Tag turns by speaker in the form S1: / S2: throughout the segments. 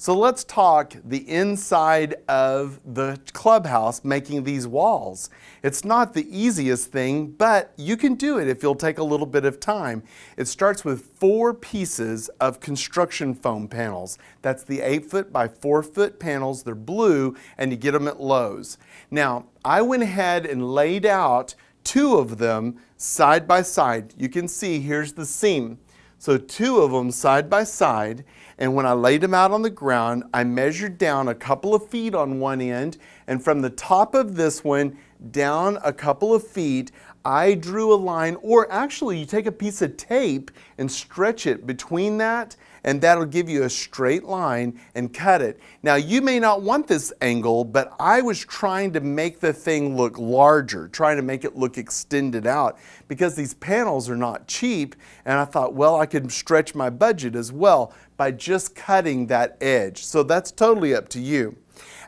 S1: So let's talk the inside of the clubhouse making these walls. It's not the easiest thing, but you can do it if you'll take a little bit of time. It starts with 4 pieces of construction foam panels. That's the 8-foot by 4-foot panels. They're blue and you get them at Lowe's. Now, I went ahead and laid out 2 of them side by side. You can see here's the seam. So 2 of them side by side, and when I laid them out on the ground, I measured down a couple of feet on one end, and from the top of this one down a couple of feet, I drew a line, or actually you take a piece of tape and stretch it between that, and that'll give you a straight line and cut it. Now you may not want this angle, but I was trying to make the thing look larger, trying to make it look extended out, because these panels are not cheap, and I thought, well, I could stretch my budget as well by just cutting that edge. So that's totally up to you.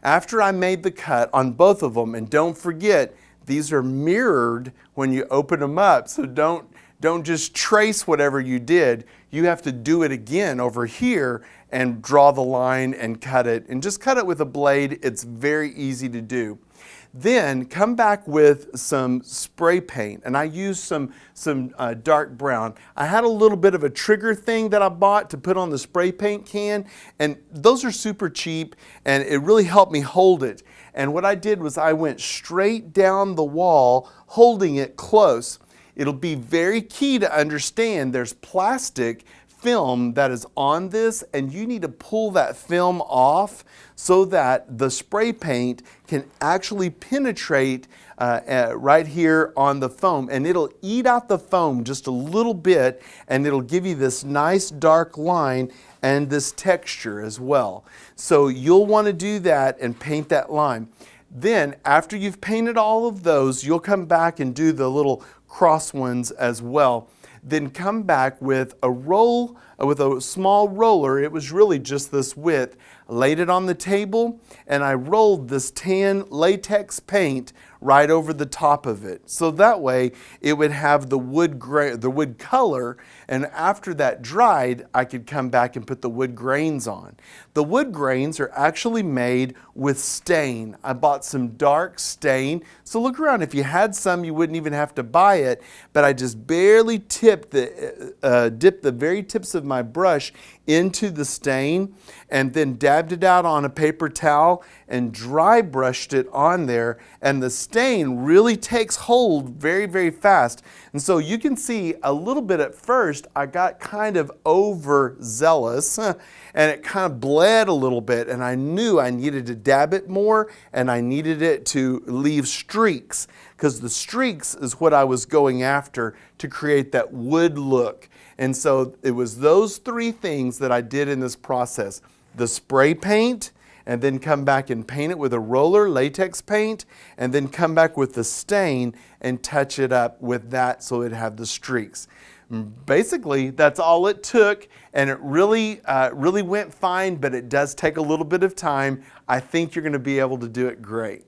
S1: After I made the cut on both of them, and don't forget, these are mirrored when you open them up, so don't just trace whatever you did. You have to do it again over here and draw the line and cut it. And just cut it with a blade. It's very easy to do. Then come back with some spray paint, and I used some dark brown. I had a little bit of a trigger thing that I bought to put on the spray paint can, and those are super cheap, and it really helped me hold it. And what I did was I went straight down the wall, holding it close. It'll be very key to understand there's plastic film that is on this, and you need to pull that film off so that the spray paint can actually penetrate right here on the foam, and it'll eat out the foam just a little bit, and it'll give you this nice dark line and this texture as well. So you'll want to do that and paint that line. Then after you've painted all of those, you'll come back and do the little cross ones as well. Then come back with a roll, with a small roller. It was really just this width. I laid it on the table, and I rolled this tan latex paint right over the top of it. So that way it would have the wood color, and after that dried, I could come back and put the wood grains on. The wood grains are actually made with stain. I bought some dark stain. So look around. If you had some, you wouldn't even have to buy it, but I just barely dipped the very tips of my brush into the stain, and then dabbed it out on a paper towel and dry brushed it on there, and the stain really takes hold very, very fast. And so you can see a little bit at first I got kind of overzealous and it kind of bled a little bit, and I knew I needed to dab it more, and I needed it to leave streaks, because the streaks is what I was going after to create that wood look. And so it was those 3 things that I did in this process: the spray paint, and then come back and paint it with a roller, latex paint, and then come back with the stain and touch it up with that so it'd have the streaks. Basically, that's all it took, and it really went fine, but it does take a little bit of time. I think you're going to be able to do it great.